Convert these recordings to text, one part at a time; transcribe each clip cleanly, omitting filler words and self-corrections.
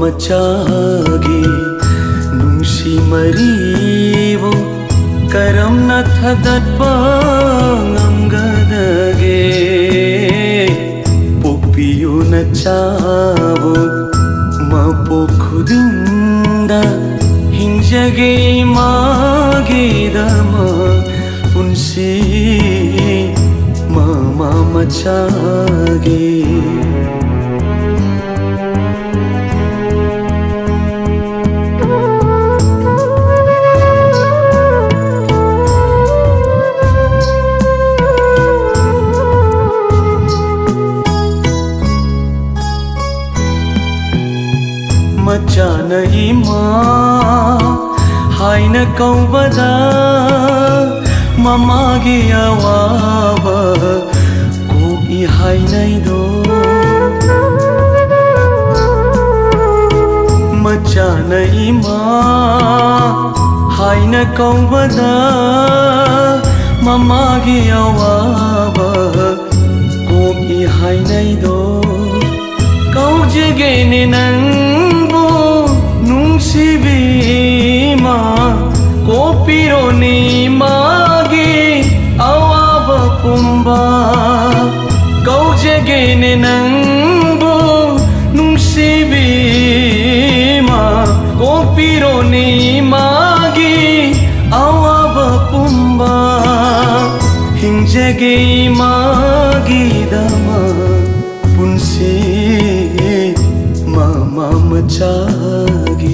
ꯃꯆꯥꯒꯤ ꯅꯨꯡꯁꯤ ꯃꯔꯤꯕꯨ ꯀꯔꯝꯅ ꯊꯥꯗꯠꯄ ꯉꯝꯒꯗꯒꯦ ꯄꯣꯛꯄꯤꯌꯨ ꯅꯆꯥꯕꯨ ꯃꯄꯣꯛ ꯈꯨꯗꯤꯡꯗ ꯍꯤꯡꯖꯒꯦ ꯏꯃꯥꯒꯤꯗꯃꯛ ꯄꯨꯟꯁꯤ ꯃꯃꯥ ꯃꯆꯥꯒꯤ ꯃꯆꯥꯅ ꯏꯃꯥ ꯍꯥꯏꯅ ꯀꯧꯕꯗ ꯃꯃꯥꯒꯤ ꯑꯋꯥꯕ ꯀꯣꯛꯏ ꯍꯥꯏꯅꯩꯗꯣ ꯃꯆꯥꯅ ꯏꯃꯥ ꯍꯥꯏꯅ ꯀꯧꯕꯗ ꯃꯃꯥꯒꯤ ꯑꯋꯥꯕ ꯀꯣꯛꯏ ꯍꯥꯏꯅꯩꯗꯣ ꯀꯧꯖꯒꯦꯅꯦ ꯅꯪꯕꯨ ꯅꯨꯡꯁꯤꯕꯤ ꯏꯃꯥ ꯀꯣꯛꯄꯤꯔꯣꯅꯦ ꯏꯃꯥꯒꯤ ꯑꯋꯥꯕ ꯄꯨꯝꯕ ꯀꯧꯖꯒꯦꯅꯦ ꯅꯪꯕꯨ ꯅꯨꯡꯁꯤꯕꯤ ꯏꯃꯥ ꯀꯣꯛꯄꯤꯔꯣꯅꯦ 이마기 아와바 뿜바 힝제게 이마기다마 분시 마마마차기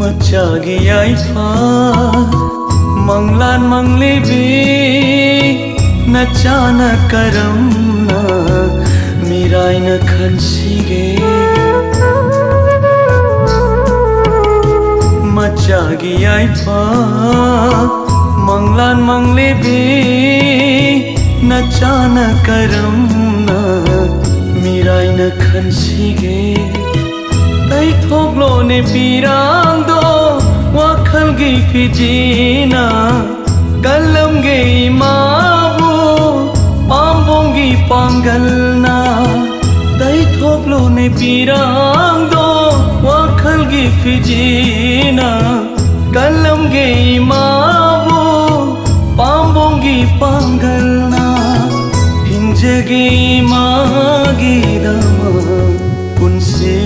Machagi aifa manglan manglibi nachana karamna mirai na khansige Machagi aifa manglan manglibi nachana karamna mirai na khansige Tay thoklo ne pirang do wakhal gi fijina kalam ge imabu pambong gi pangalna Tay thoklo ne pirang do wakhal gi fijina kalam ge imabu pambong gi pangalna hinjage imagi dama punsi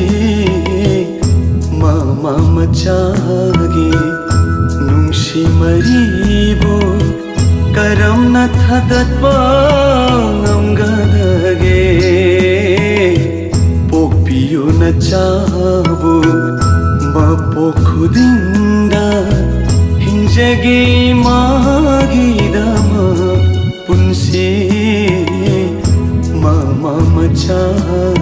mama machagi nungsi maribu karamna thadatpa ngamgadage pokpiyo na chabu mapokhudinda hinjage magidama punsi mama machagi